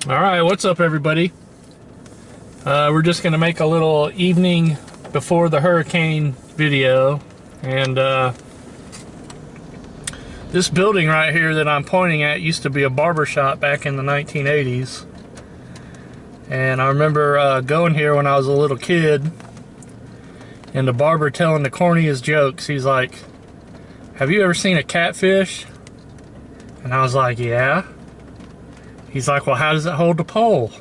Alright, what's up everybody? We're just going to make a little evening before the hurricane video. And this building right here that I'm pointing at used to be a barber shop back in the 1980s. And I remember going here when I was a little kid, and the barber telling the corniest jokes. He's like, "Have you ever seen a catfish?" And I was like, "Yeah." He's like, "Well, how does it hold the pole?"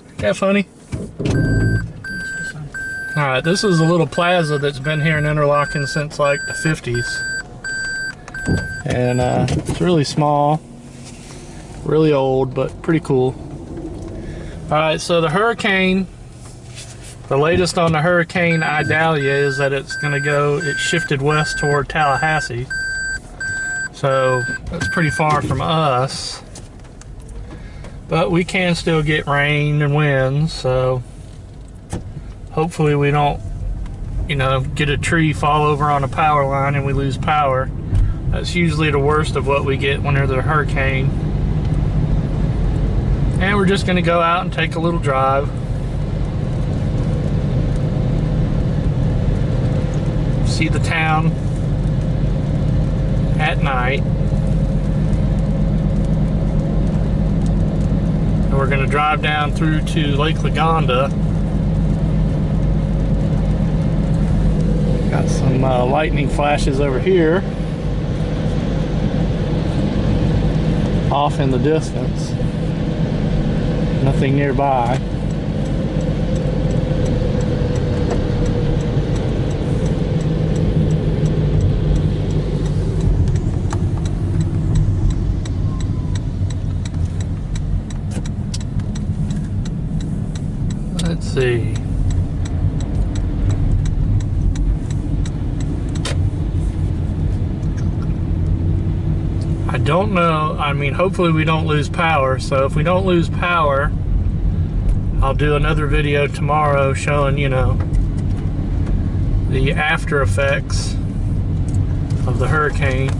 Isn't that funny? Alright, this is a little plaza that's been here in Interlachen since like the 50s. And it's really small, really old, but pretty cool. Alright, so the hurricane, the latest on the Hurricane Idalia is that it shifted west toward Tallahassee. So that's pretty far from us, but we can still get rain and winds, so hopefully we don't, get a tree fall over on a power line and we lose power. That's usually the worst of what we get when there's a hurricane. And we're just going to go out and take a little drive. See the town at night. And we're going to drive down through to Lake Lagonda. Got some lightning flashes over here off in the distance. Nothing nearby. Let's see. I don't know. I mean, hopefully we don't lose power. So if we don't lose power, I'll do another video tomorrow showing, the after effects of the hurricane.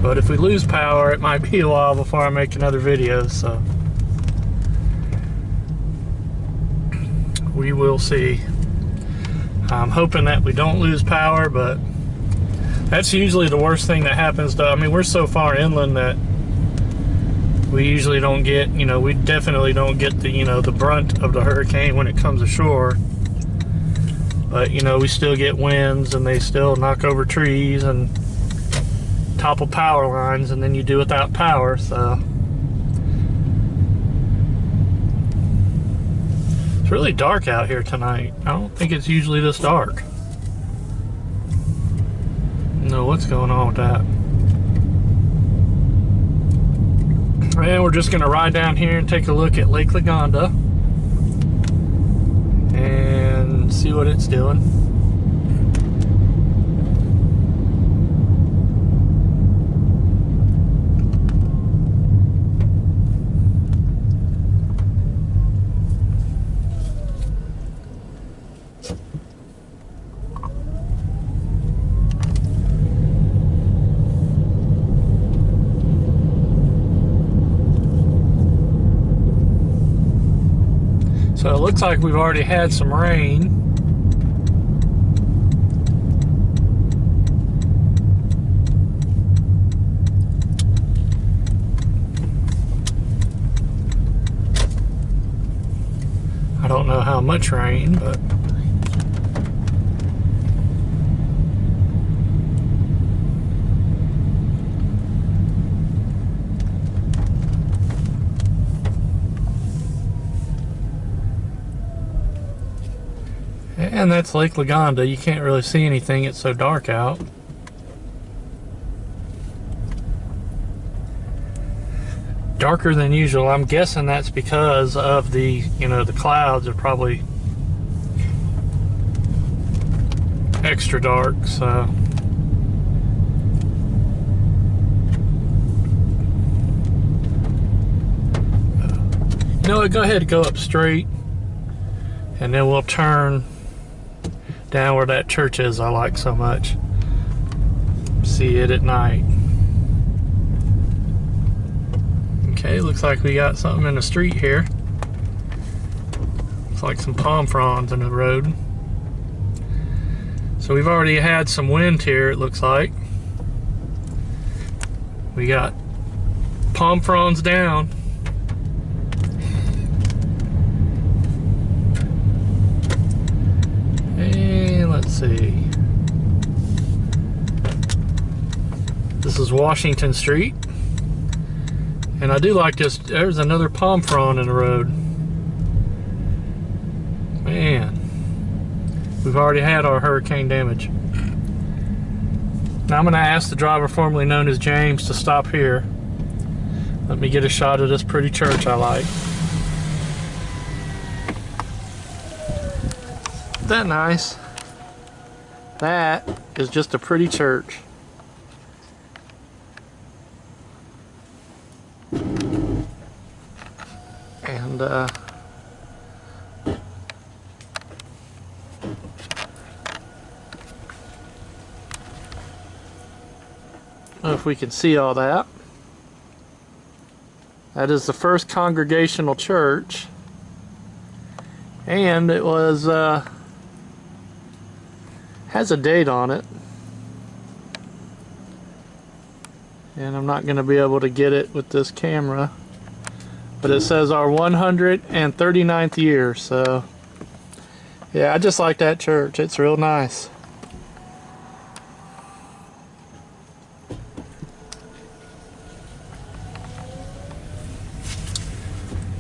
But if we lose power, it might be a while before I make another video, so we will see. I'm hoping that we don't lose power, but that's usually the worst thing that happens to, we're so far inland that we usually don't get, we definitely don't get the, the brunt of the hurricane when it comes ashore. But, we still get winds, and they still knock over trees and topple power lines, and then you do without power, so. It's really dark out here tonight. I don't think it's usually this dark. No, what's going on with that? And we're just going to ride down here and take a look at Lake Lagonda and see what it's doing. So it looks like we've already had some rain. I don't know how much rain, but and that's Lake Lagonda. You can't really see anything, it's so dark out. Darker than usual. I'm guessing that's because of the, the clouds are probably extra dark, so. Go ahead and go up straight, and then we'll turn down where that church is I like so much. See it at night. Okay, looks like we got something in the street here. Looks like some palm fronds in the road. So we've already had some wind here, it looks like. We got palm fronds down. And let's see. This is Washington Street. And I do like this. There's another palm frond in the road. Man, we've already had our hurricane damage. Now I'm going to ask the driver formerly known as James to stop here. Let me get a shot of this pretty church I like. Isn't that nice? That is just a pretty church. And I don't know if we can see all that. That is the First Congregational Church, and it was has a date on it, and I'm not going to be able to get it with this camera. But it says our 139th year, so yeah, I just like that church. It's real nice.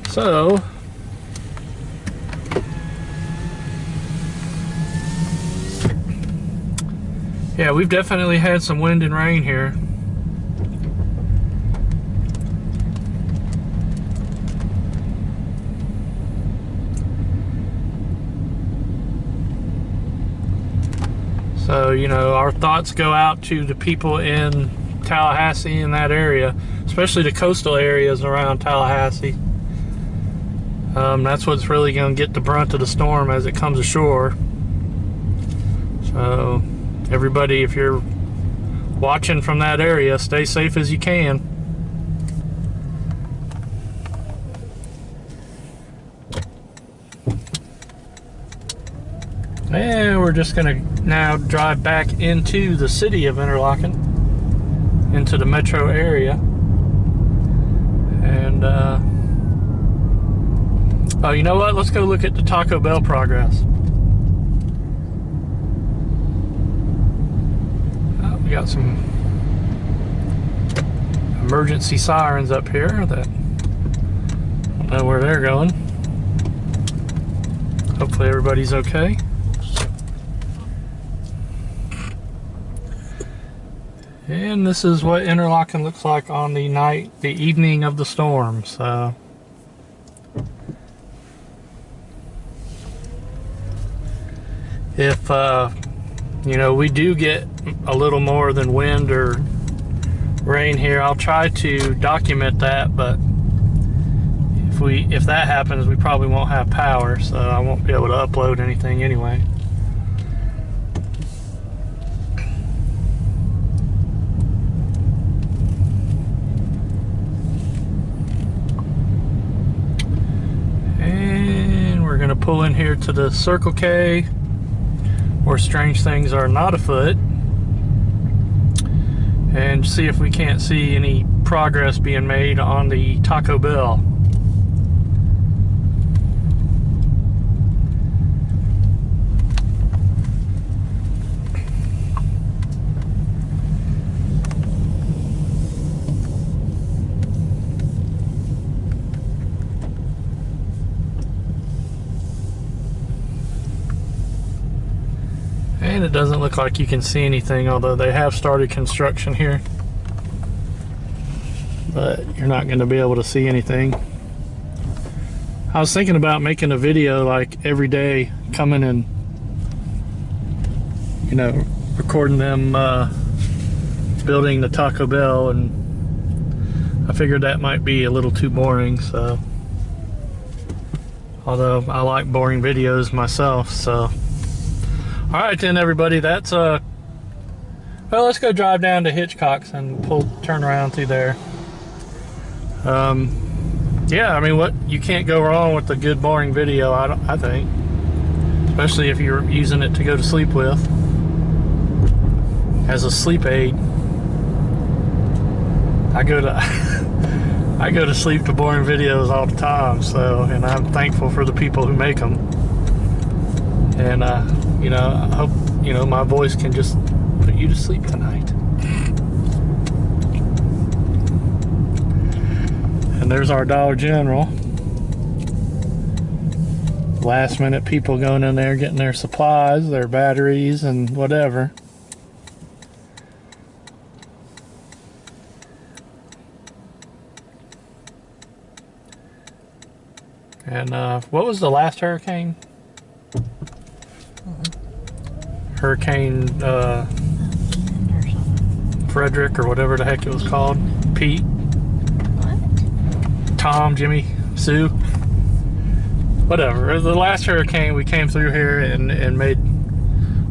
So yeah, we've definitely had some wind and rain here. So, you know, our thoughts go out to the people in Tallahassee in that area, especially the coastal areas around Tallahassee. That's what's really going to get the brunt of the storm as it comes ashore. So, everybody, if you're watching from that area, stay safe as you can. And we're just going to now drive back into the city of Interlachen, into the metro area. And, oh, you know what? Let's go look at the Taco Bell progress. Oh, we got some emergency sirens up here that I don't know where they're going. Hopefully everybody's okay. And this is what Interlachen looks like on the evening of the storm. So if you know, we do get a little more than wind or rain here, I'll try to document that, but if that happens, we probably won't have power, so I won't be able to upload anything anyway. Going to pull in here to the Circle K, where strange things are not afoot, and see if we can't see any progress being made on the Taco Bell. And it doesn't look like you can see anything, although they have started construction here. But you're not going to be able to see anything. I was thinking about making a video like every day, coming and, you know, recording them building the Taco Bell, and I figured that might be a little too boring, so. Although I like boring videos myself, so. Alright then, everybody, that's well, let's go drive down to Hitchcock's and turn around through there. Yeah, I mean, what you can't go wrong with a good boring video, I think, especially if you're using it to go to sleep with as a sleep aid. I go to I go to sleep to boring videos all the time, so, and I'm thankful for the people who make them. And you know, I hope, you know, my voice can just put you to sleep tonight. And there's our Dollar General. Last minute people going in there getting their supplies, their batteries and whatever. And what was the last hurricane? Hurricane Frederick or whatever the heck it was called. Pete. What? Tom, Jimmy, Sue. Whatever. The last hurricane, we came through here and made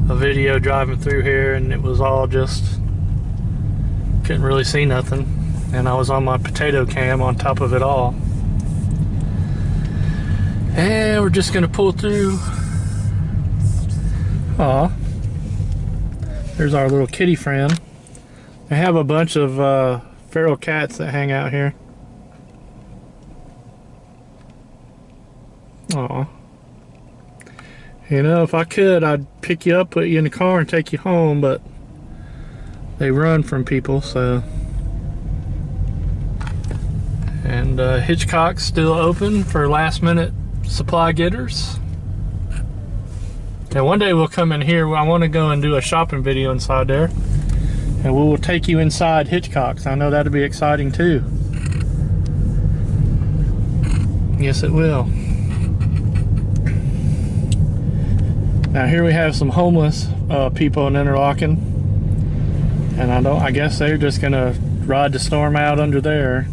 a video driving through here, and it was all just, couldn't really see nothing. And I was on my potato cam on top of it all. And we're just gonna pull through. Aw. There's our little kitty friend. I have a bunch of feral cats that hang out here. Aw. You know, if I could, I'd pick you up, put you in the car, and take you home, but they run from people, so. And Hitchcock's still open for last minute supply getters. And one day we'll come in here. I want to go and do a shopping video inside there, and we will take you inside Hitchcock's. I know that'll be exciting too. Yes, it will. Now here we have some homeless people in Interlachen, and I guess they're just gonna ride the storm out under there.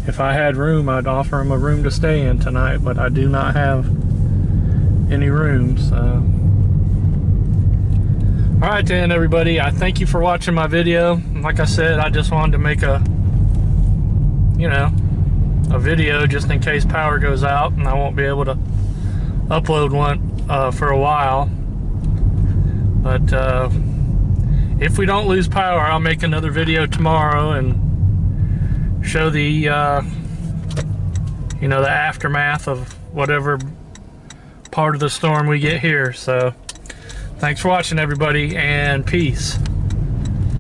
If I had room, I'd offer them a room to stay in tonight, but I do not have any room, so. All right then, everybody, I thank you for watching my video. Like I said, I just wanted to make a, you know, a video just in case power goes out and I won't be able to upload one for a while. But if we don't lose power, I'll make another video tomorrow and show the you know, the aftermath of whatever part of the storm we get here. So thanks for watching, everybody, and peace.